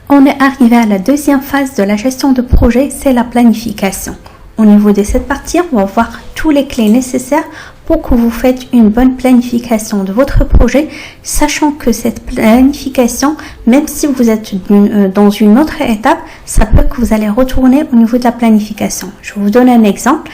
On est arrivé à la deuxième phase de la gestion de projet, c'est la planification. Au niveau de cette partie, on va voir tous les clés nécessaires pour que vous faites une bonne planification de votre projet, sachant que cette planification, même si vous êtes dans une autre étape, ça peut que vous allez retourner au niveau de la planification. Je vous donne un exemple.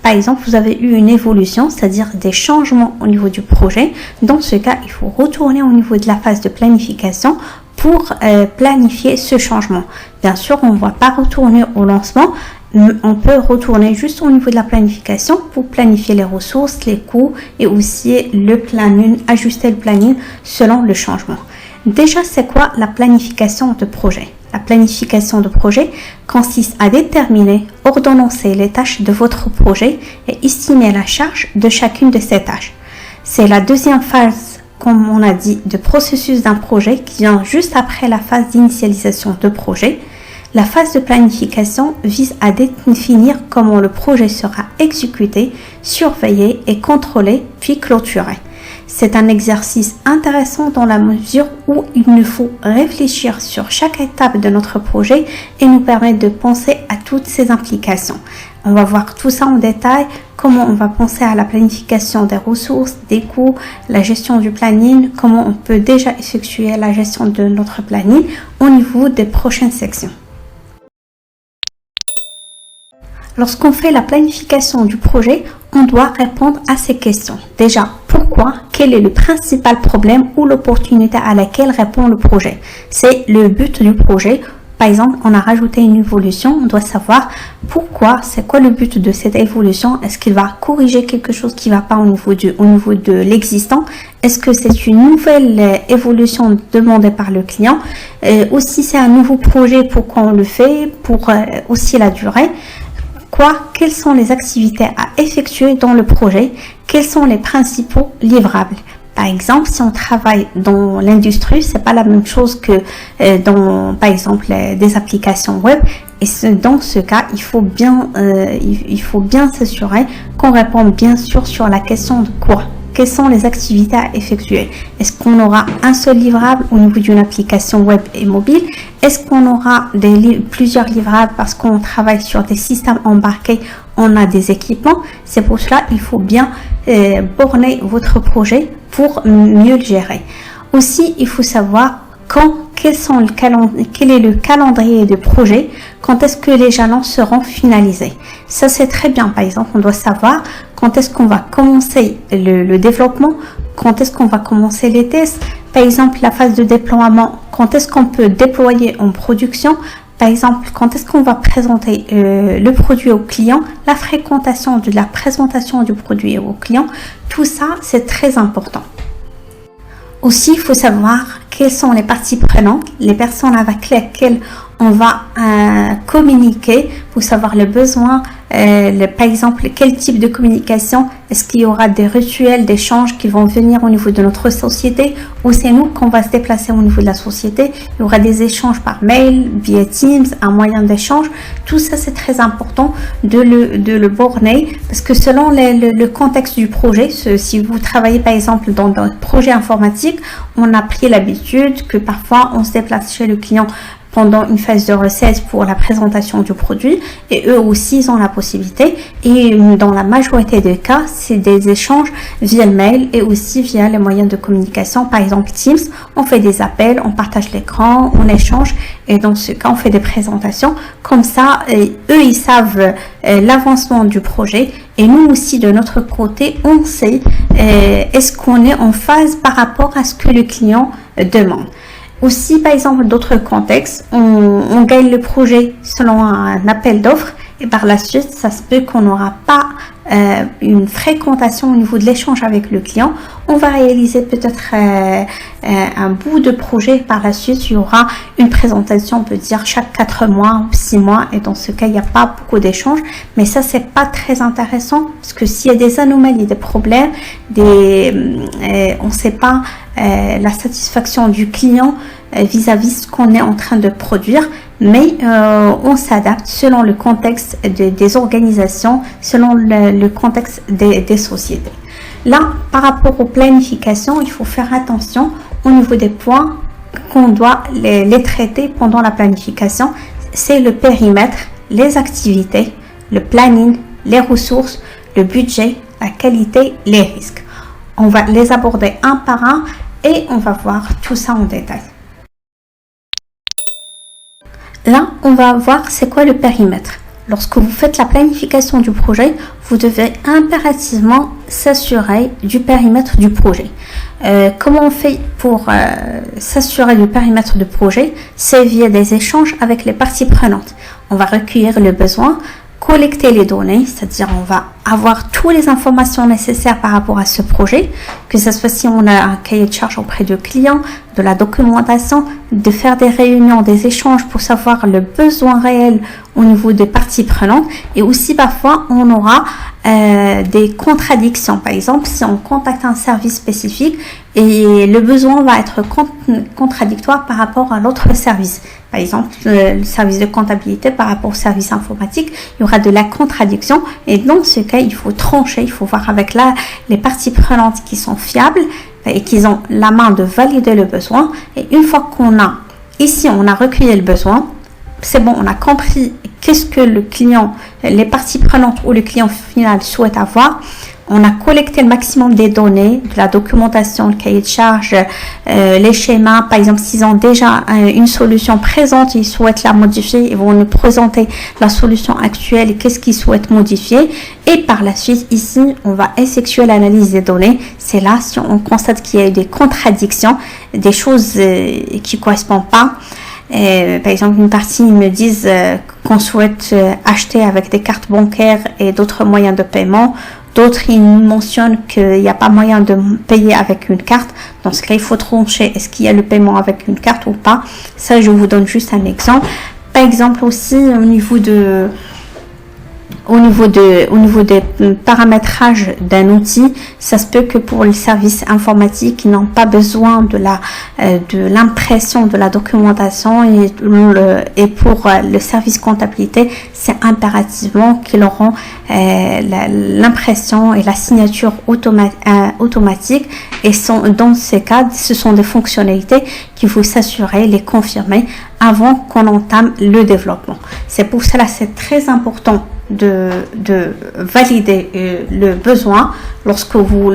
Par exemple, vous avez eu une évolution, c'est-à-dire des changements au niveau du projet. Dans ce cas, il faut retourner au niveau de la phase de planification pour planifier ce changement. Bien sûr, on ne va pas retourner au lancement. On peut retourner juste au niveau de la planification pour planifier les ressources, les coûts et aussi le planning, ajuster le planning selon le changement. Déjà, c'est quoi la planification de projet? La planification de projet consiste à déterminer, ordonnancer les tâches de votre projet et estimer la charge de chacune de ces tâches. C'est la deuxième phase, comme on a dit, de processus d'un projet qui vient juste après la phase d'initialisation de projet. La phase de planification vise à définir comment le projet sera exécuté, surveillé et contrôlé, puis clôturé. C'est un exercice intéressant dans la mesure où il nous faut réfléchir sur chaque étape de notre projet et nous permettre de penser à toutes ces implications. On va voir tout ça en détail, comment on va penser à la planification des ressources, des coûts, la gestion du planning, comment on peut déjà effectuer la gestion de notre planning au niveau des prochaines sections. Lorsqu'on fait la planification du projet, on doit répondre à ces questions. Déjà, pourquoi? Quel est le principal problème ou l'opportunité à laquelle répond le projet? C'est le but du projet. Par exemple, on a rajouté une évolution, on doit savoir pourquoi, c'est quoi le but de cette évolution? Est-ce qu'il va corriger quelque chose qui ne va pas au niveau de l'existant? Est-ce que c'est une nouvelle évolution demandée par le client? Aussi, c'est un nouveau projet, pourquoi on le fait? Pour aussi la durée. Quelles sont les activités à effectuer dans le projet? Quels sont les principaux livrables? Par exemple, si on travaille dans l'industrie, c'est pas la même chose que dans, par exemple, des applications web. Et dans ce cas, il faut bien s'assurer qu'on répond bien sûr sur la question de quoi. Quelles sont les activités à effectuer? Est-ce qu'on aura un seul livrable au niveau d'une application web et mobile? Est-ce qu'on aura plusieurs livrables parce qu'on travaille sur des systèmes embarqués? On a des équipements. C'est pour cela qu'il faut bien borner votre projet pour mieux le gérer. Aussi, il faut savoir quel est le calendrier de projet, quand est-ce que les jalons seront finalisés. Ça, c'est très bien. Par exemple, on doit savoir quand est-ce qu'on va commencer le développement, quand est-ce qu'on va commencer les tests. Par exemple, la phase de déploiement, quand est-ce qu'on peut déployer en production. Par exemple, quand est-ce qu'on va présenter le produit au client, la fréquentation de la présentation du produit au client. Tout ça, c'est très important. Aussi, il faut savoir quelles sont les parties prenantes, les personnes avec lesquelles on va communiquer pour savoir le besoin, par exemple, quel type de communication, est-ce qu'il y aura des rituels d'échange qui vont venir au niveau de notre société ou c'est nous qu'on va se déplacer au niveau de la société, il y aura des échanges par mail, via Teams, un moyen d'échange, tout ça c'est très important de le borner parce que selon le contexte du projet, si vous travaillez par exemple dans un projet informatique, on a pris l'habitude que parfois on se déplace chez le client pendant une phase de recette pour la présentation du produit et eux aussi ils ont la possibilité et dans la majorité des cas c'est des échanges via le mail et aussi via les moyens de communication, par exemple Teams, on fait des appels, on partage l'écran, on échange et dans ce cas on fait des présentations comme ça et eux ils savent l'avancement du projet et nous aussi de notre côté on sait est-ce qu'on est en phase par rapport à ce que le client demande. Aussi, par exemple, d'autres contextes, on gagne le projet selon un appel d'offres et par la suite, ça se peut qu'on n'aura pas une fréquentation au niveau de l'échange avec le client. On va réaliser peut-être un bout de projet. Par la suite, il y aura une présentation, on peut dire, chaque 4 mois ou 6 mois. Et dans ce cas, il n'y a pas beaucoup d'échanges. Mais ça, c'est pas très intéressant parce que s'il y a des anomalies, des problèmes, on ne sait pas la satisfaction du client vis-à-vis ce qu'on est en train de produire, mais on s'adapte selon le contexte des organisations, selon le contexte des sociétés. Là, par rapport aux planifications, il faut faire attention au niveau des points qu'on doit les traiter pendant la planification, c'est le périmètre, les activités, le planning, les ressources, le budget, la qualité, les risques. On va les aborder un par un et on va voir tout ça en détail. Là, on va voir c'est quoi le périmètre. Lorsque vous faites la planification du projet, vous devez impérativement s'assurer du périmètre du projet. Comment on fait pour s'assurer du périmètre du projet? C'est via des échanges avec les parties prenantes. On va recueillir le besoin, collecter les données, c'est-à-dire on va avoir toutes les informations nécessaires par rapport à ce projet, que ce soit si on a un cahier de charge auprès du client, de la documentation, de faire des réunions, des échanges pour savoir le besoin réel au niveau des parties prenantes, et aussi parfois on aura des contradictions. Par exemple, si on contacte un service spécifique et le besoin va être contradictoire par rapport à l'autre service. Par exemple, le service de comptabilité par rapport au service informatique, il y aura de la contradiction et dans ce cas, il faut trancher, il faut voir avec les parties prenantes qui sont fiables et qui ont la main de valider le besoin. Et une fois qu'on a, ici, on a recueilli le besoin, c'est bon, on a compris qu'est-ce que le client, les parties prenantes ou le client final souhaite avoir. On a collecté le maximum des données, de la documentation, le cahier de charge, les schémas. Par exemple, s'ils ont déjà une solution présente, ils souhaitent la modifier, ils vont nous présenter la solution actuelle et qu'est-ce qu'ils souhaitent modifier. Et par la suite, ici, on va effectuer l'analyse des données. C'est là, si on constate qu'il y a eu des contradictions, des choses qui ne correspondent pas. Par exemple, une partie me disent qu'on souhaite acheter avec des cartes bancaires et d'autres moyens de paiement. D'autres, ils mentionnent qu'il n'y a pas moyen de payer avec une carte. Dans ce cas, il faut trancher. Est-ce qu'il y a le paiement avec une carte ou pas? Ça, je vous donne juste un exemple. Par exemple aussi, au niveau des paramétrages d'un outil, ça se peut que pour les services informatiques, ils n'ont pas besoin de l'impression de la documentation et pour le service comptabilité, c'est impérativement qu'ils auront l'impression et la signature automatique et dans ces cas, ce sont des fonctionnalités qu'il faut s'assurer, les confirmer avant qu'on entame le développement. C'est pour cela c'est très important de valider le besoin. Lorsque vous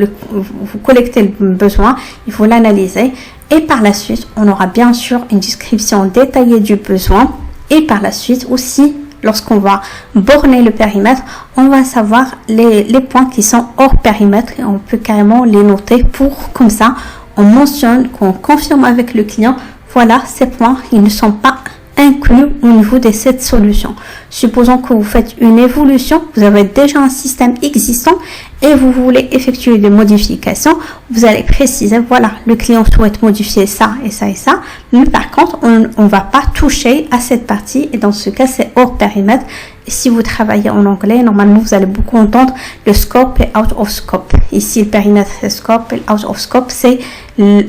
collectez le besoin, il faut l'analyser et par la suite, on aura bien sûr une description détaillée du besoin et par la suite aussi, lorsqu'on va borner le périmètre, on va savoir les points qui sont hors périmètre et on peut carrément les noter pour, comme ça, on mentionne, qu'on confirme avec le client, voilà, ces points, ils ne sont pas inclus au niveau de cette solution. Supposons que vous faites une évolution, vous avez déjà un système existant et vous voulez effectuer des modifications, vous allez préciser, voilà, le client souhaite modifier ça et ça et ça, mais par contre, on ne va pas toucher à cette partie et dans ce cas, c'est hors périmètre. Et si vous travaillez en anglais, normalement, vous allez beaucoup entendre le scope et out of scope. Ici, le périmètre, c'est scope et out of scope, c'est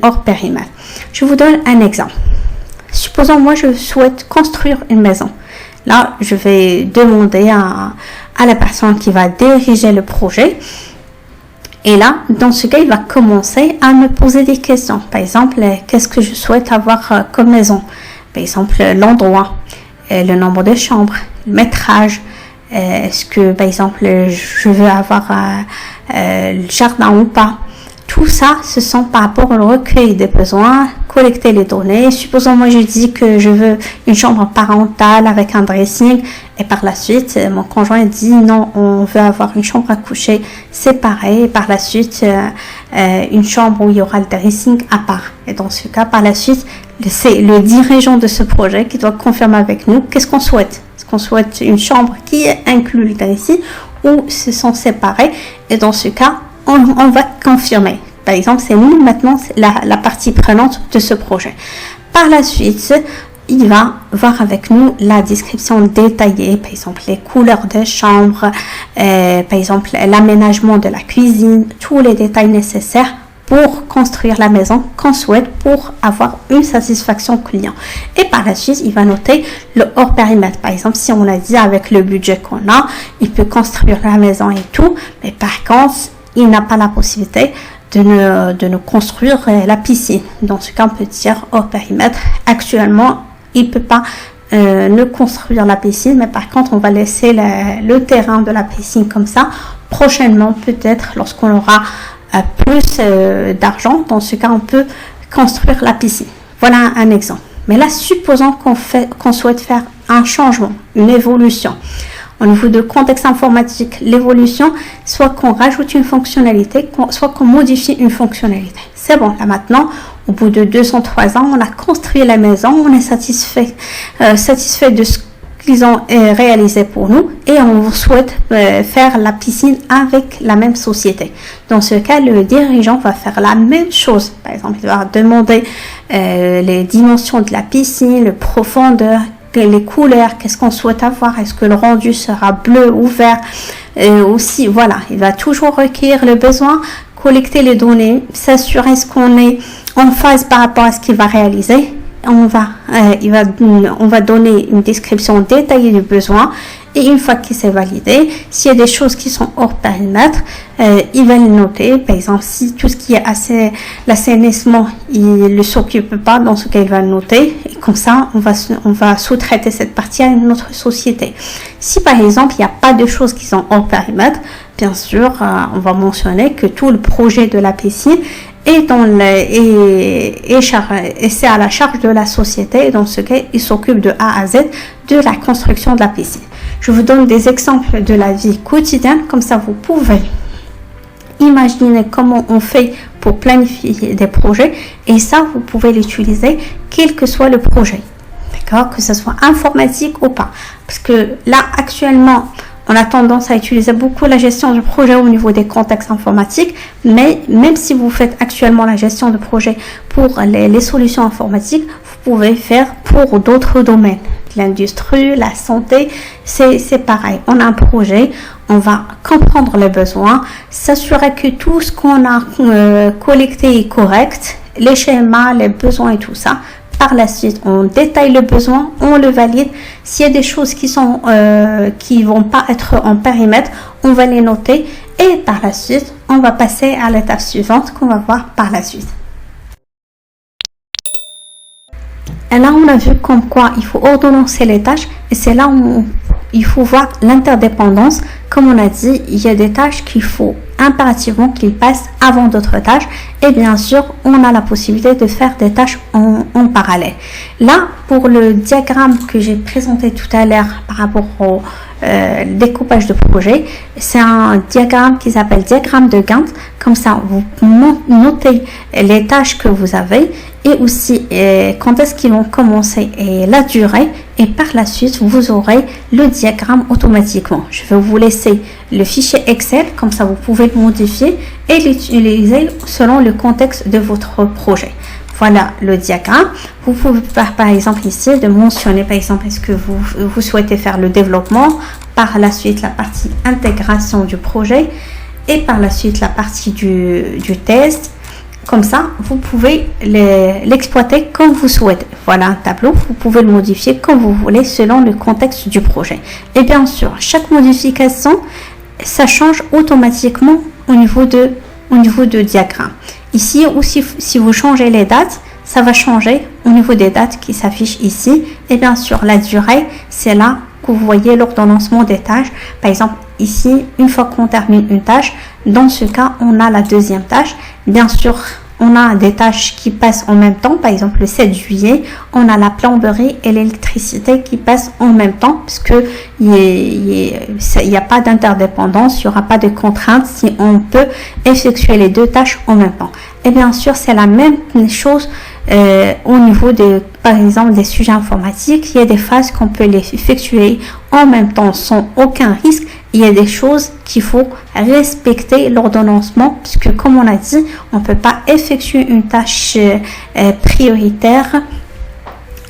hors périmètre. Je vous donne un exemple. Supposons, moi, je souhaite construire une maison. Là, je vais demander à la personne qui va diriger le projet. Et là, dans ce cas, il va commencer à me poser des questions. Par exemple, qu'est-ce que je souhaite avoir comme maison? Par exemple, l'endroit, le nombre de chambres, le métrage. Est-ce que, par exemple, je veux avoir le jardin ou pas? Tout ça, ce sont par rapport au recueil des besoins, collecter les données. Supposons, moi, je dis que je veux une chambre parentale avec un dressing et par la suite, mon conjoint dit non, on veut avoir une chambre à coucher séparée et par la suite, une chambre où il y aura le dressing à part. Et dans ce cas, par la suite, c'est le dirigeant de ce projet qui doit confirmer avec nous qu'est-ce qu'on souhaite. Est-ce qu'on souhaite une chambre qui inclut le dressing ou se sont séparés? Et dans ce cas, on va confirmer. Par exemple, c'est nous maintenant la partie prenante de ce projet. Par la suite, il va voir avec nous la description détaillée, par exemple les couleurs des chambres, par exemple l'aménagement de la cuisine, tous les détails nécessaires pour construire la maison qu'on souhaite pour avoir une satisfaction client. Et par la suite, il va noter le hors périmètre. Par exemple, si on a dit avec le budget qu'on a, il peut construire la maison et tout, mais par contre, il n'a pas la possibilité de nous construire la piscine. Dans ce cas, on peut dire hors périmètre. Actuellement, il ne peut pas ne construire la piscine, mais par contre, on va laisser le terrain de la piscine comme ça. Prochainement, peut-être, lorsqu'on aura plus d'argent, dans ce cas, on peut construire la piscine. Voilà un exemple. Mais là, supposons qu'on souhaite faire un changement, une évolution. Au niveau de contexte informatique, l'évolution, soit qu'on rajoute une fonctionnalité, soit qu'on modifie une fonctionnalité. C'est bon, là maintenant, au bout de 203 ans, on a construit la maison, on est satisfait de ce qu'ils ont réalisé pour nous et on souhaite faire la piscine avec la même société. Dans ce cas, le dirigeant va faire la même chose. Par exemple, il va demander les dimensions de la piscine, la profondeur, les couleurs, qu'est-ce qu'on souhaite avoir, est-ce que le rendu sera bleu ou vert, aussi, voilà, il va toujours recueillir le besoin, collecter les données, s'assurer ce qu'on est en phase par rapport à ce qu'il va réaliser. On va donner une description détaillée du besoin et une fois qu'il s'est validé, s'il y a des choses qui sont hors périmètre, il va les noter. Par exemple, si tout ce qui est l'assainissement, il ne s'occupe pas, dans ce cas, il va le noter. Et comme ça, on va sous-traiter cette partie à une autre société. Si par exemple, il n'y a pas de choses qui sont hors périmètre, bien sûr, on va mentionner que tout le projet de la piscine et c'est à la charge de la société. Et dans ce cas, il s'occupe de A à Z de la construction de la piscine. Je vous donne des exemples de la vie quotidienne, comme ça vous pouvez imaginer comment on fait pour planifier des projets et ça vous pouvez l'utiliser quel que soit le projet, d'accord, que ce soit informatique ou pas, parce que là actuellement on a tendance à utiliser beaucoup la gestion de projet au niveau des contextes informatiques, mais même si vous faites actuellement la gestion de projet pour les solutions informatiques, vous pouvez faire pour d'autres domaines. L'industrie, la santé, c'est pareil. On a un projet, on va comprendre les besoins, s'assurer que tout ce qu'on a collecté est correct, les schémas, les besoins et tout ça. Par la suite, on détaille le besoin, on le valide. S'il y a des choses qui vont pas être en périmètre, on va les noter et par la suite, on va passer à l'étape suivante qu'on va voir par la suite. Et là, on a vu comme quoi il faut ordonnancer les tâches et c'est là où il faut voir l'interdépendance. Comme on a dit, il y a des tâches qu'il faut impérativement qu'ils passent avant d'autres tâches et bien sûr, on a la possibilité de faire des tâches en parallèle. Là, pour le diagramme que j'ai présenté tout à l'heure par rapport au découpage de projet, c'est un diagramme qui s'appelle diagramme de Gantt. Comme ça, vous notez les tâches que vous avez et aussi quand est-ce qu'ils vont commencer et la durée, et par la suite vous aurez le diagramme automatiquement. Je vais vous laisser le fichier Excel, comme ça vous pouvez le modifier et l'utiliser selon le contexte de votre projet. Voilà le diagramme. Vous pouvez par exemple ici de mentionner par exemple est-ce que vous souhaitez faire le développement, par la suite la partie intégration du projet et par la suite la partie du test. Comme ça, vous pouvez l'exploiter comme vous souhaitez. Voilà un tableau, vous pouvez le modifier comme vous voulez selon le contexte du projet. Et bien sûr, chaque modification, ça change automatiquement au niveau de diagramme. Ici aussi, si vous changez les dates, ça va changer au niveau des dates qui s'affichent ici. Et bien sûr, la durée, c'est là que vous voyez l'ordonnancement des tâches. Par exemple, ici, une fois qu'on termine une tâche, dans ce cas, on a la deuxième tâche. Bien sûr, on a des tâches qui passent en même temps. Par exemple, le 7 juillet, on a la plomberie et l'électricité qui passent en même temps puisque il n'y a pas d'interdépendance, il n'y aura pas de contrainte si on peut effectuer les deux tâches en même temps. Et bien sûr, c'est la même chose au niveau par exemple, des sujets informatiques. Il y a des phases qu'on peut les effectuer en même temps sans aucun risque. Il y a des choses qu'il faut respecter l'ordonnancement puisque comme on a dit, on ne peut pas effectuer une tâche prioritaire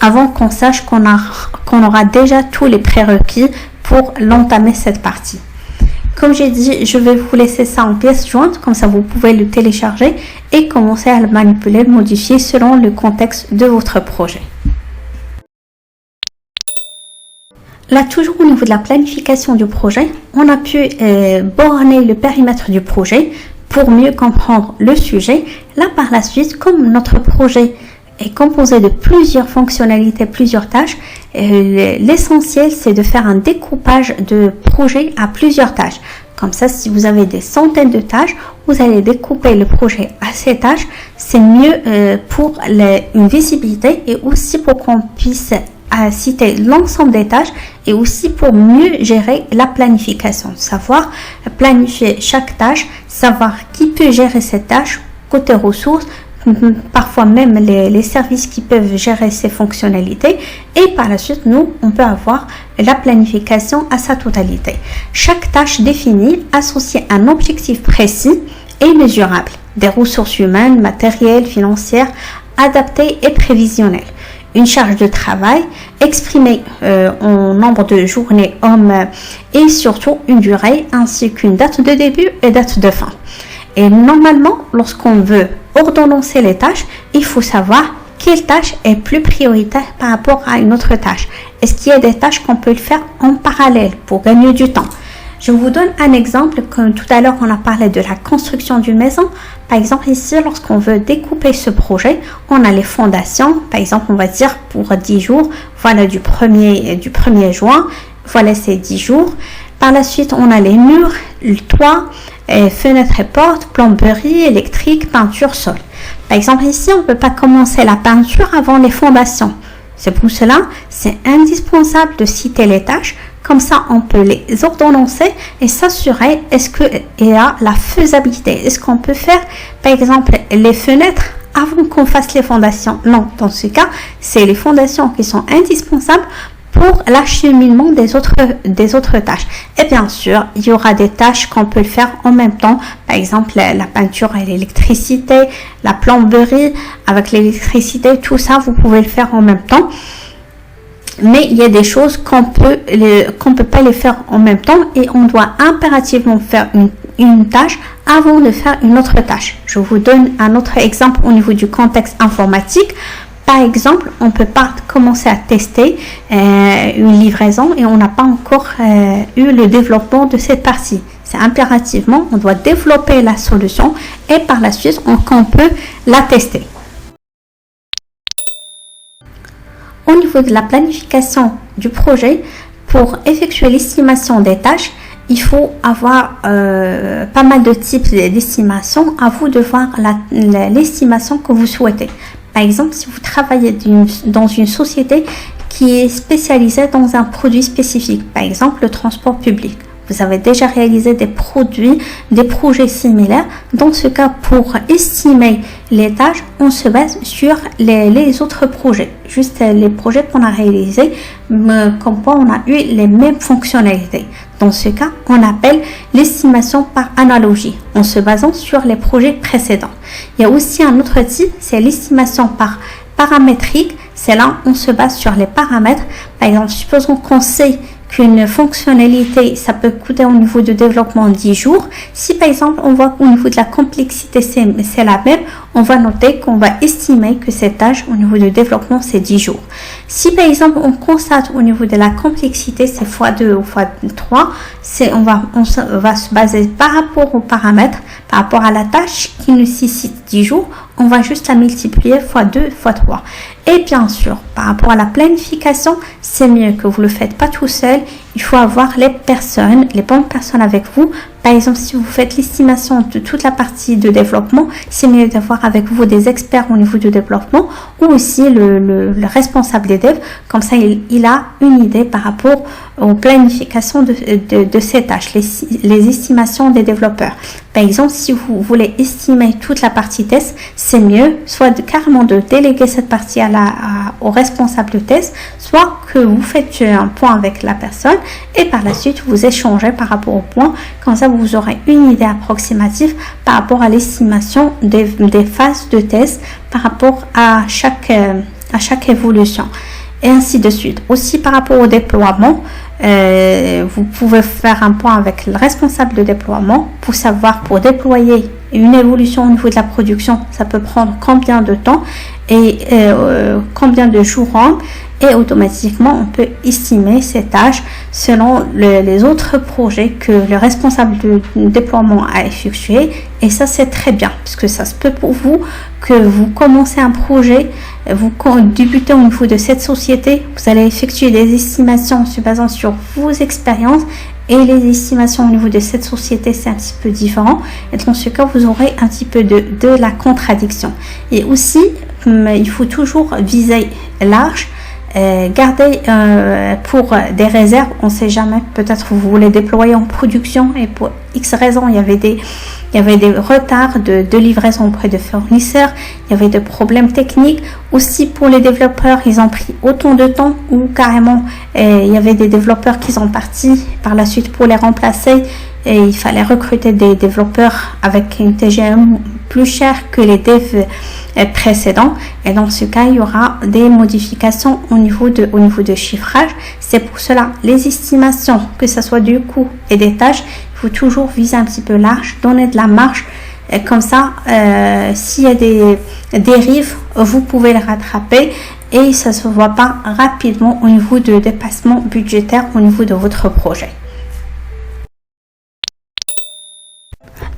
avant qu'on sache qu'on aura déjà tous les prérequis pour l'entamer cette partie. Comme j'ai dit, je vais vous laisser ça en pièces jointes, comme ça vous pouvez le télécharger et commencer à le manipuler, le modifier selon le contexte de votre projet. Là, toujours au niveau de la planification du projet, on a pu borner le périmètre du projet. pour mieux comprendre le sujet. Là, par la suite, comme notre projet est composé de plusieurs fonctionnalités, plusieurs tâches, l'essentiel, c'est de faire un découpage de projet à plusieurs tâches. Comme ça, si vous avez des centaines de tâches, vous allez découper le projet à ces tâches. C'est mieux pour une visibilité et aussi pour qu'on puisse citer l'ensemble des tâches et aussi pour mieux gérer la planification. Savoir planifier chaque tâche, savoir qui peut gérer cette tâche, côté ressources, parfois même les services qui peuvent gérer ces fonctionnalités, et par la suite nous on peut avoir la planification à sa totalité. Chaque tâche définie associe un objectif précis et mesurable, des ressources humaines, matérielles, financières, adaptées et prévisionnelles, une charge de travail exprimée en nombre de journées hommes et surtout une durée ainsi qu'une date de début et date de fin. Et normalement, lorsqu'on veut ordonnancer les tâches, il faut savoir quelle tâche est plus prioritaire par rapport à une autre tâche. Est-ce qu'il y a des tâches qu'on peut le faire en parallèle pour gagner du temps? Je vous donne un exemple, comme tout à l'heure on a parlé de la construction d'une maison. Par exemple ici, lorsqu'on veut découper ce projet, on a les fondations. Par exemple, on va dire pour 10 jours, voilà du 1er juin, voilà ces 10 jours. Par la suite, on a les murs, le toit, fenêtres et portes, plomberie, électrique, peinture, sol. Par exemple ici, on ne peut pas commencer la peinture avant les fondations. C'est pour cela, c'est indispensable de citer les tâches. Comme ça, on peut les ordonnancer et s'assurer est-ce qu'il y a la faisabilité. Est-ce qu'on peut faire, par exemple, les fenêtres avant qu'on fasse les fondations? Non, dans ce cas, c'est les fondations qui sont indispensables pour l'acheminement des autres tâches. Et bien sûr, il y aura des tâches qu'on peut faire en même temps. Par exemple, la peinture et l'électricité, la plomberie avec l'électricité, tout ça, vous pouvez le faire en même temps. Mais il y a des choses qu'on peut pas les faire en même temps et on doit impérativement faire une tâche avant de faire une autre tâche. Je vous donne un autre exemple au niveau du contexte informatique. Par exemple, on ne peut pas commencer à tester une livraison et on n'a pas encore eu le développement de cette partie. C'est impérativement, on doit développer la solution et par la suite, on peut la tester. Au niveau de la planification du projet, pour effectuer l'estimation des tâches, il faut avoir pas mal de types d'estimation. À vous de voir l'estimation que vous souhaitez. Par exemple, si vous travaillez dans une société qui est spécialisée dans un produit spécifique, par exemple le transport public, vous avez déjà réalisé des projets similaires. Dans ce cas, pour estimer les tâches, on se base sur les autres projets, juste les projets qu'on a réalisés, comme quoi on a eu les mêmes fonctionnalités. Dans ce cas, on appelle l'estimation par analogie, en se basant sur les projets précédents. Il y a aussi un autre type, c'est l'estimation par paramétrique. C'est là on se base sur les paramètres. Par exemple, supposons qu'on sait qu'une fonctionnalité, ça peut coûter au niveau de développement 10 jours. Si par exemple, on voit qu'au niveau de la complexité, c'est la même, on va noter qu'on va estimer que cette tâche au niveau de développement, c'est 10 jours. Si par exemple, on constate au niveau de la complexité, c'est x2 ou x3, on va se baser par rapport aux paramètres, par rapport à la tâche qui nécessite 10 jours, on va juste la multiplier x2, x3. Et bien sûr, par rapport à la planification, c'est mieux que vous ne le faites pas tout seul. Il faut avoir les bonnes personnes avec vous. Par exemple, si vous faites l'estimation de toute la partie de développement, c'est mieux d'avoir avec vous des experts au niveau du développement ou aussi le responsable des devs. Comme ça, il a une idée par rapport aux planifications de ces tâches, les estimations des développeurs. Par exemple, si vous voulez estimer toute la partie test, c'est mieux soit carrément de déléguer cette partie au responsable de test, soit que vous faites un point avec la personne et par la suite vous échangez par rapport au point. Comme ça, vous aurez une idée approximative par rapport à l'estimation des phases de test par rapport à chaque évolution et ainsi de suite. Aussi par rapport au déploiement, vous pouvez faire un point avec le responsable de déploiement pour savoir, pour déployer une évolution au niveau de la production, ça peut prendre combien de temps et combien de jours et automatiquement on peut estimer ces tâches selon les autres projets que le responsable du déploiement a effectué. Et ça, c'est très bien parce que ça se peut pour vous que vous commencez un projet, vous débutez au niveau de cette société, vous allez effectuer des estimations se basant sur vos expériences et les estimations au niveau de cette société, c'est un petit peu différent. Et dans ce cas, vous aurez un petit peu de la contradiction. Et aussi, il faut toujours viser large. Gardez pour des réserves, on ne sait jamais, peut-être vous voulez déployer en production et pour X raisons il y avait des retards de livraison auprès de fournisseurs, il y avait des problèmes techniques. Aussi pour les développeurs, ils ont pris autant de temps ou carrément il y avait des développeurs qui sont partis par la suite pour les remplacer et il fallait recruter des développeurs avec une TGM plus chère que les devs précédents. Et dans ce cas, il y aura des modifications au niveau de chiffrage. C'est pour cela, les estimations, que ce soit du coût et des tâches, il faut toujours viser un petit peu large, donner de la marge. Et comme ça, s'il y a des dérives, vous pouvez les rattraper et ça ne se voit pas rapidement au niveau de dépassement budgétaire au niveau de votre projet.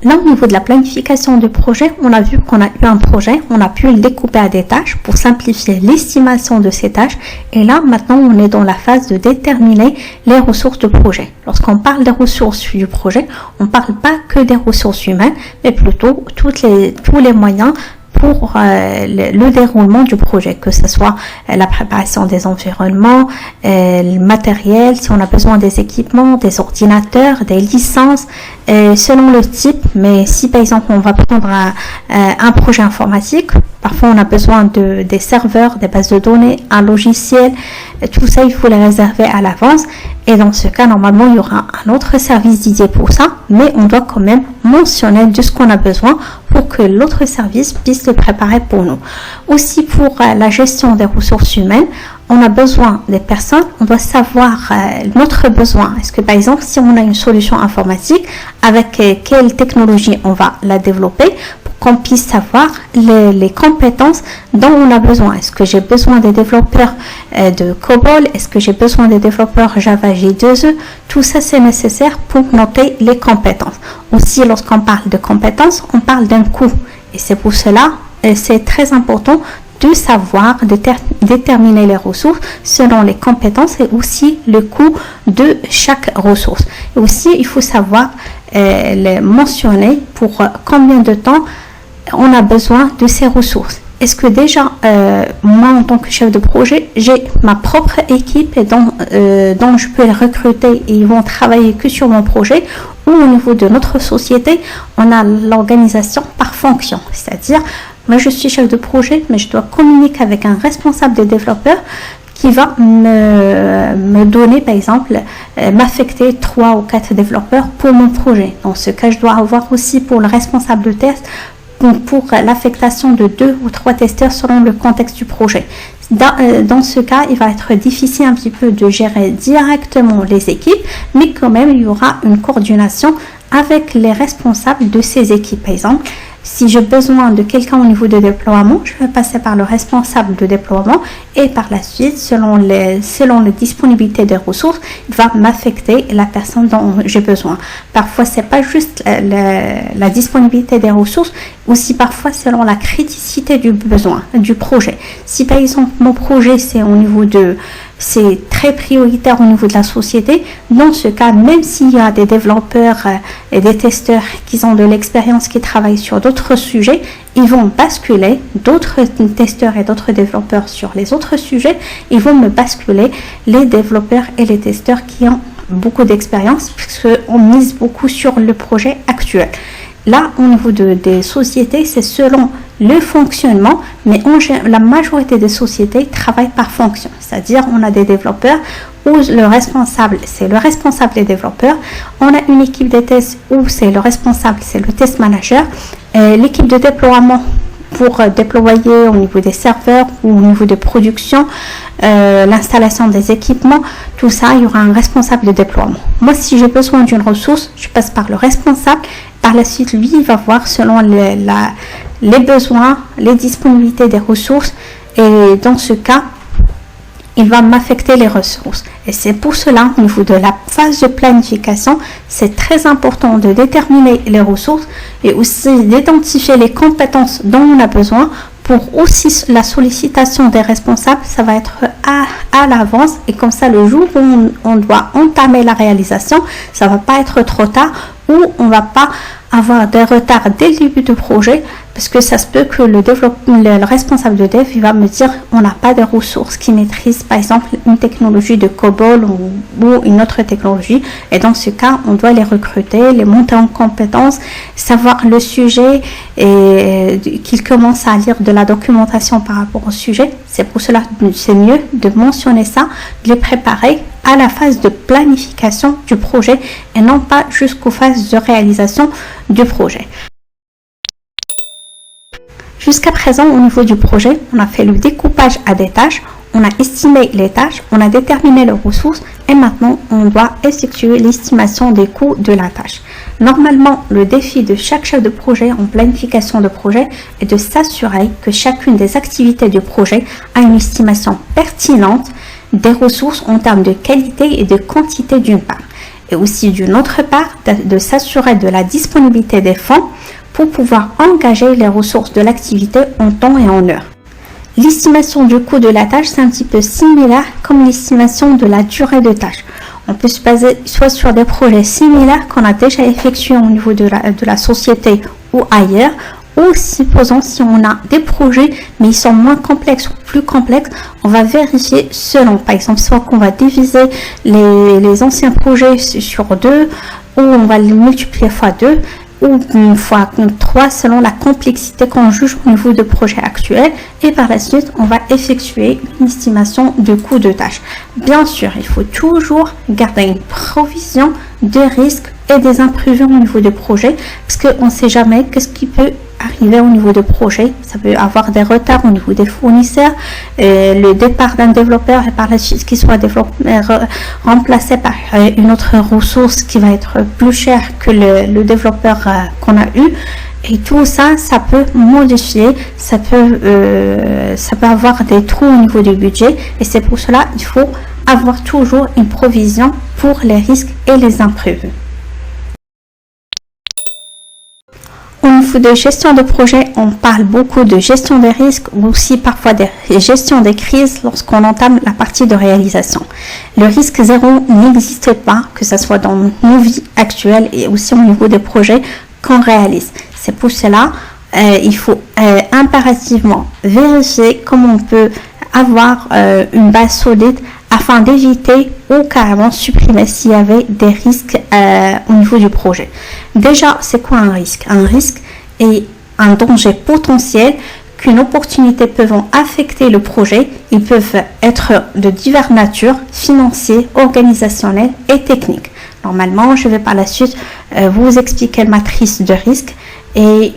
Là, au niveau de la planification du projet, on a vu qu'on a eu un projet, on a pu le découper à des tâches pour simplifier l'estimation de ces tâches. Et là, maintenant, on est dans la phase de déterminer les ressources du projet. Lorsqu'on parle des ressources du projet, on ne parle pas que des ressources humaines, mais plutôt tous les moyens pour le déroulement du projet, que ce soit la préparation des environnements, le matériel, si on a besoin des équipements, des ordinateurs, des licences, selon le type. Mais si par exemple on va prendre un projet informatique, parfois on a besoin des serveurs, des bases de données, un logiciel, tout ça il faut les réserver à l'avance. Et dans ce cas, normalement, il y aura un autre service dédié pour ça, mais on doit quand même mentionner de ce qu'on a besoin pour que l'autre service puisse le préparer pour nous. Aussi pour la gestion des ressources humaines, on a besoin des personnes, on doit savoir notre besoin. Est-ce que par exemple, si on a une solution informatique, avec quelle technologie on va la développer pour qu'on puisse savoir les compétences dont on a besoin. Est-ce que j'ai besoin des développeurs de COBOL? Est-ce que j'ai besoin des développeurs Java J2E? Tout ça, c'est nécessaire pour noter les compétences. Aussi, lorsqu'on parle de compétences, on parle d'un coût. Et c'est pour cela, c'est très important de savoir déterminer les ressources selon les compétences et aussi le coût de chaque ressource. Et aussi, il faut savoir les mentionner pour combien de temps on a besoin de ces ressources. Est-ce que déjà, moi en tant que chef de projet, j'ai ma propre équipe dont je peux les recruter et ils vont travailler que sur mon projet, ou au niveau de notre société, on a l'organisation par fonction, c'est-à-dire moi, je suis chef de projet, mais je dois communiquer avec un responsable des développeurs qui va me donner, par exemple, m'affecter 3 ou 4 développeurs pour mon projet. Dans ce cas, je dois avoir aussi pour le responsable de test, pour l'affectation de 2 ou 3 testeurs selon le contexte du projet. Dans ce cas, il va être difficile un petit peu de gérer directement les équipes, mais quand même, il y aura une coordination avec les responsables de ces équipes. Par exemple, si j'ai besoin de quelqu'un au niveau de déploiement, je vais passer par le responsable de déploiement et par la suite, selon les disponibilités des ressources, il va m'affecter la personne dont j'ai besoin. Parfois, c'est pas juste la disponibilité des ressources, aussi parfois selon la criticité du besoin, du projet. Si par exemple, mon projet, c'est très prioritaire au niveau de la société. Dans ce cas, même s'il y a des développeurs et des testeurs qui ont de l'expérience, qui travaillent sur d'autres sujets, ils vont basculer d'autres testeurs et d'autres développeurs sur les autres sujets. Ils vont me basculer les développeurs et les testeurs qui ont beaucoup d'expérience, puisqu'on mise beaucoup sur le projet actuel. Là, au niveau des sociétés, c'est selon le fonctionnement, mais la majorité des sociétés travaillent par fonction. C'est-à-dire, on a des développeurs où le responsable, c'est le responsable des développeurs. On a une équipe de tests où c'est le responsable, c'est le test manager. L'équipe de déploiement, pour déployer au niveau des serveurs ou au niveau de production, l'installation des équipements, tout ça, il y aura un responsable de déploiement. Moi, si j'ai besoin d'une ressource, je passe par le responsable. Par la suite, lui, il va voir selon les besoins, les disponibilités des ressources. Et dans ce cas, il va m'affecter les ressources. Et c'est pour cela, au niveau de la phase de planification, c'est très important de déterminer les ressources et aussi d'identifier les compétences dont on a besoin pour aussi la sollicitation des responsables. Ça va être à l'avance et comme ça, le jour où on doit entamer la réalisation, ça va pas être trop tard ou on va pas avoir des retards dès le début du projet parce que ça se peut que le responsable de dev il va me dire on n'a pas de ressources qui maîtrisent par exemple une technologie de COBOL ou une autre technologie et dans ce cas on doit les recruter, les monter en compétences, savoir le sujet et qu'ils commencent à lire de la documentation par rapport au sujet. C'est pour cela que c'est mieux de mentionner ça, de les préparer à la phase de planification du projet et non pas jusqu'aux phases de réalisation du projet. Jusqu'à présent, au niveau du projet, on a fait le découpage à des tâches, on a estimé les tâches, on a déterminé les ressources et maintenant on doit effectuer l'estimation des coûts de la tâche. Normalement, le défi de chaque chef de projet en planification de projet est de s'assurer que chacune des activités du projet a une estimation pertinente des ressources en termes de qualité et de quantité d'une part. Et aussi d'une autre part, de s'assurer de la disponibilité des fonds pour pouvoir engager les ressources de l'activité en temps et en heure. L'estimation du coût de la tâche, c'est un petit peu similaire comme l'estimation de la durée de tâche. On peut se baser soit sur des projets similaires qu'on a déjà effectués au niveau de la société ou ailleurs, ou supposons si on a des projets mais ils sont moins complexes ou plus complexes, on va vérifier selon, par exemple, soit qu'on va diviser les anciens projets sur 2 ou on va les multiplier fois 2 ou une fois 3 selon la complexité qu'on juge au niveau de projet actuel et par la suite on va effectuer une estimation de coût de tâche. Bien sûr, il faut toujours garder une provision de risques et des imprévus au niveau du projet parce qu'on ne sait jamais qu'est-ce qui peut arriver au niveau de projet. Ça peut avoir des retards au niveau des fournisseurs, le départ d'un développeur et par la suite qu'il soit remplacé par une autre ressource qui va être plus chère que le développeur qu'on a eu. Et tout ça, ça peut modifier, ça peut avoir des trous au niveau du budget et c'est pour cela qu'il faut avoir toujours une provision pour les risques et les imprévus. Au niveau de gestion de projet, on parle beaucoup de gestion des risques ou aussi parfois de gestion des crises lorsqu'on entame la partie de réalisation. Le risque zéro n'existe pas, que ce soit dans nos vies actuelles et aussi au niveau des projets qu'on réalise. C'est pour cela il faut impérativement vérifier comment on peut avoir une base solide afin d'éviter ou carrément supprimer s'il y avait des risques au niveau du projet. Déjà, c'est quoi un risque? Un risque est un danger potentiel qu'une opportunité peut affecter le projet. Ils peuvent être de diverses natures, financiers, organisationnels et techniques. Normalement, je vais par la suite vous expliquer la matrice de risque et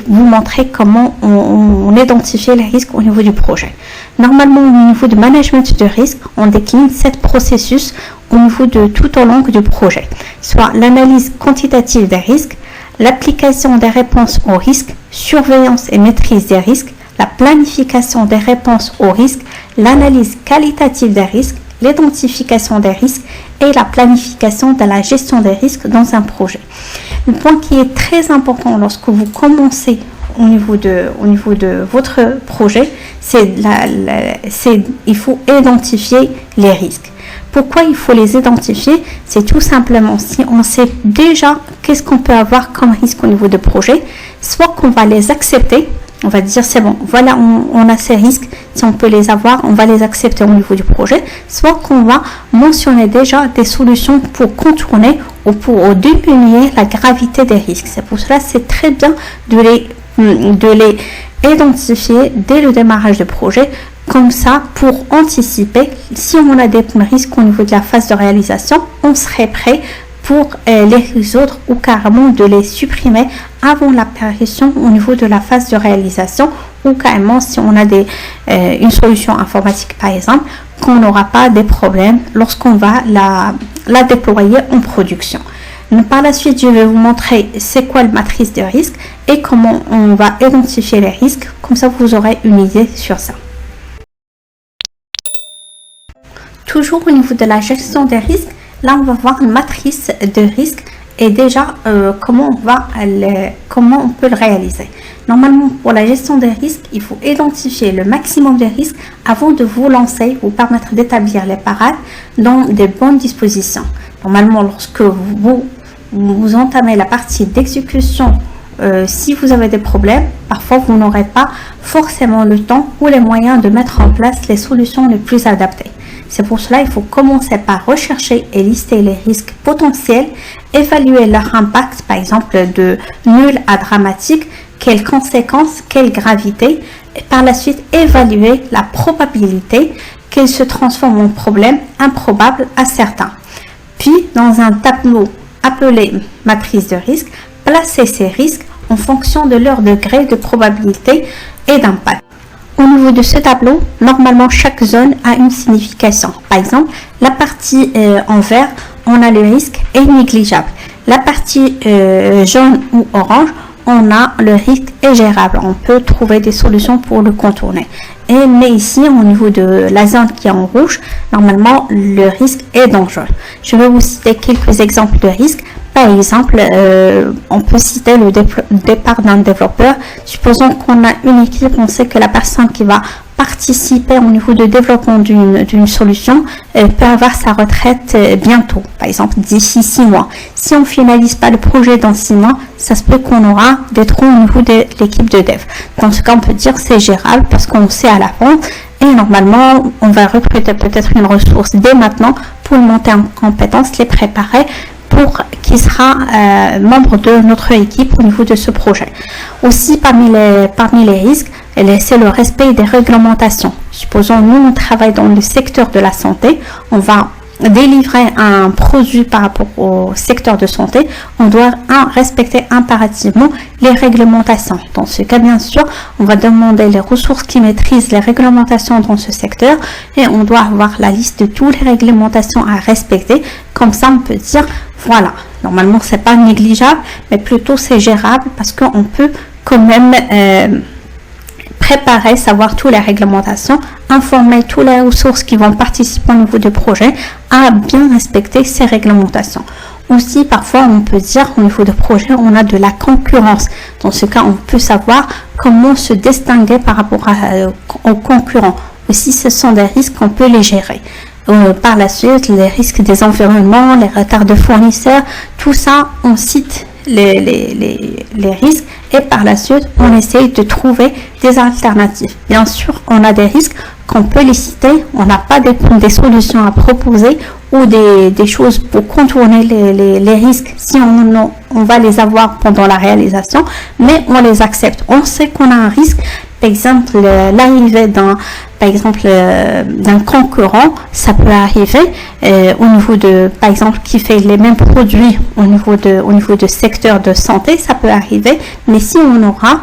vous montrer comment on identifie les risques au niveau du projet. Normalement, au niveau du management de risque, on décline 7 processus au niveau de tout au long du projet, soit l'analyse quantitative des risques, l'application des réponses aux risques, surveillance et maîtrise des risques, la planification des réponses aux risques, l'analyse qualitative des risques, l'identification des risques et la planification de la gestion des risques dans un projet. Le point qui est très important lorsque vous commencez au niveau de votre projet, il faut identifier les risques. Pourquoi il faut les identifier? C'est tout simplement si on sait déjà qu'est-ce qu'on peut avoir comme risque au niveau de projet, soit qu'on va les accepter, on va dire c'est bon, voilà, on a ces risques, si on peut les avoir, on va les accepter au niveau du projet, soit qu'on va mentionner déjà des solutions pour contourner ou pour diminuer la gravité des risques. C'est pour cela que c'est très bien de les identifier dès le démarrage du projet, comme ça pour anticiper si on a des risques au niveau de la phase de réalisation, on serait prêt pour les résoudre ou carrément de les supprimer avant l'apparition au niveau de la phase de réalisation ou carrément si on a une solution informatique par exemple, qu'on n'aura pas des problèmes lorsqu'on va la déployer en production. Par la suite, je vais vous montrer c'est quoi la matrice de risque et comment on va identifier les risques. Comme ça, vous aurez une idée sur ça. Toujours au niveau de la gestion des risques, là, on va voir une matrice de risque et déjà comment on peut le réaliser. Normalement, pour la gestion des risques, il faut identifier le maximum de risques avant de vous lancer, vous permettre d'établir les parades dans des bonnes dispositions. Normalement, lorsque vous entamez la partie d'exécution, si vous avez des problèmes, parfois vous n'aurez pas forcément le temps ou les moyens de mettre en place les solutions les plus adaptées. C'est pour cela qu'il faut commencer par rechercher et lister les risques potentiels, évaluer leur impact, par exemple de nul à dramatique, quelles conséquences, quelle gravité, et par la suite évaluer la probabilité qu'ils se transforment en problème improbable à certains. Puis, dans un tableau appelé matrice de risque, placer ces risques en fonction de leur degré de probabilité et d'impact. Au niveau de ce tableau, normalement chaque zone a une signification. Par exemple, la partie en vert, on a le risque est négligeable. La partie jaune ou orange, on a le risque est gérable. On peut trouver des solutions pour le contourner. Mais ici, au niveau de la zone qui est en rouge, normalement, le risque est dangereux. Je vais vous citer quelques exemples de risques. Par exemple, on peut citer le départ d'un développeur. Supposons qu'on a une équipe, on sait que la personne qui va participer au niveau de développement d'une solution peut avoir sa retraite bientôt, par exemple d'ici 6 mois. Si on ne finalise pas le projet dans 6 mois, ça se peut qu'on aura des trous au niveau de l'équipe de dev. Dans ce cas, on peut dire c'est gérable parce qu'on sait à l'avance et normalement, on va recruter peut-être une ressource dès maintenant pour le monter en compétences, les préparer pour qui sera membre de notre équipe au niveau de ce projet. Aussi, parmi les risques, c'est le respect des réglementations. Supposons, nous, on travaille dans le secteur de la santé, on va délivrer un produit par rapport au secteur de santé, on doit respecter impérativement les réglementations. Dans ce cas, bien sûr, on va demander les ressources qui maîtrisent les réglementations dans ce secteur et on doit avoir la liste de toutes les réglementations à respecter. Comme ça, on peut dire, voilà, normalement, c'est pas négligeable, mais plutôt c'est gérable parce qu'on peut quand même préparer, savoir toutes les réglementations, informer toutes les ressources qui vont participer au niveau du projet à bien respecter ces réglementations. Aussi, parfois, on peut dire au niveau de projet, on a de la concurrence. Dans ce cas, on peut savoir comment se distinguer par rapport aux concurrents. Aussi, ce sont des risques qu'on peut les gérer. Par la suite, les risques des environnements, les retards de fournisseurs, tout ça, on cite les risques et par la suite, on essaye de trouver des alternatives. Bien sûr, on a des risques qu'on peut les citer, on n'a pas des solutions à proposer ou des choses pour contourner les risques si on va les avoir pendant la réalisation, mais on les accepte. On sait qu'on a un risque, par exemple, l'arrivée d'un concurrent, ça peut arriver au niveau de, par exemple, qui fait les mêmes produits au niveau de secteur de santé, ça peut arriver, mais si on aura,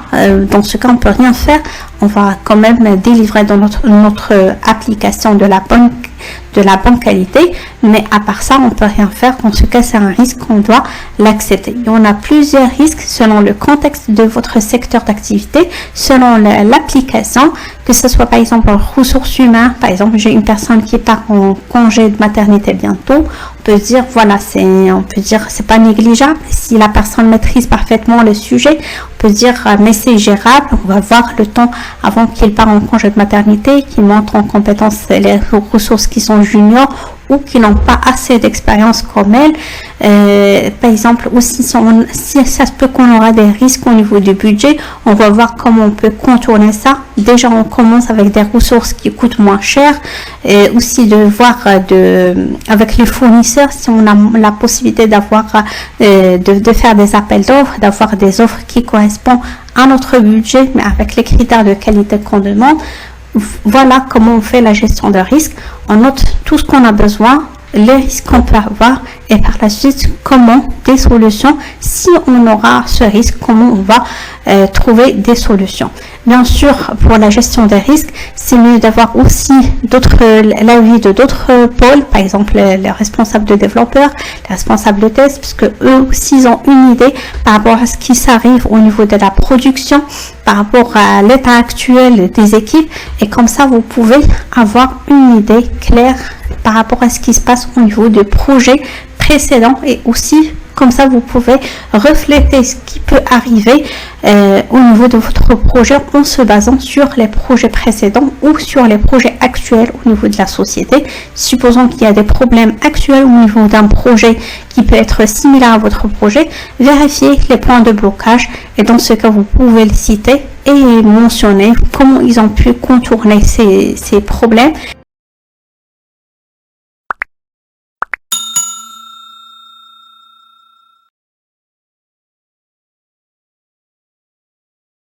dans ce cas, on peut rien faire, on va quand même délivrer dans notre application de la bonne qualité, mais à part ça, on peut rien faire. En ce cas, c'est un risque qu'on doit l'accepter. Et on a plusieurs risques selon le contexte de votre secteur d'activité, selon l'application, que ce soit par exemple en ressources humaines. Par exemple, j'ai une personne qui part en congé de maternité bientôt. On peut dire, voilà, c'est pas négligeable. Si la personne maîtrise parfaitement le sujet, on peut dire, mais c'est gérable. On va voir le temps avant qu'il part en congé de maternité, qu'il montre en compétence les ressources qui sont juniors ou qui n'ont pas assez d'expérience comme elle. Par exemple, aussi, si ça se peut qu'on aura des risques au niveau du budget, on va voir comment on peut contourner ça. Déjà, on commence avec des ressources qui coûtent moins cher. Et aussi de voir avec les fournisseurs, si on a la possibilité d'avoir de faire des appels d'offres, d'avoir des offres qui correspondent à notre budget, mais avec les critères de qualité qu'on demande. Voilà comment on fait la gestion de risque. On note tout ce qu'on a besoin, les risques qu'on peut avoir et par la suite comment des solutions si on aura ce risque, comment on va trouver des solutions. Bien sûr, pour la gestion des risques, c'est mieux d'avoir aussi l'avis de d'autres pôles, par exemple les responsables de développeurs, les responsables de tests, parce que eux aussi ils ont une idée par rapport à ce qui s'arrive au niveau de la production, par rapport à l'état actuel des équipes, et comme ça vous pouvez avoir une idée claire par rapport à ce qui se passe au niveau des projets précédents, et aussi comme ça vous pouvez refléter ce qui peut arriver au niveau de votre projet en se basant sur les projets précédents ou sur les projets actuels au niveau de la société. Supposons qu'il y a des problèmes actuels au niveau d'un projet qui peut être similaire à votre projet, vérifiez les points de blocage, et dans ce cas vous pouvez les citer et mentionner comment ils ont pu contourner ces problèmes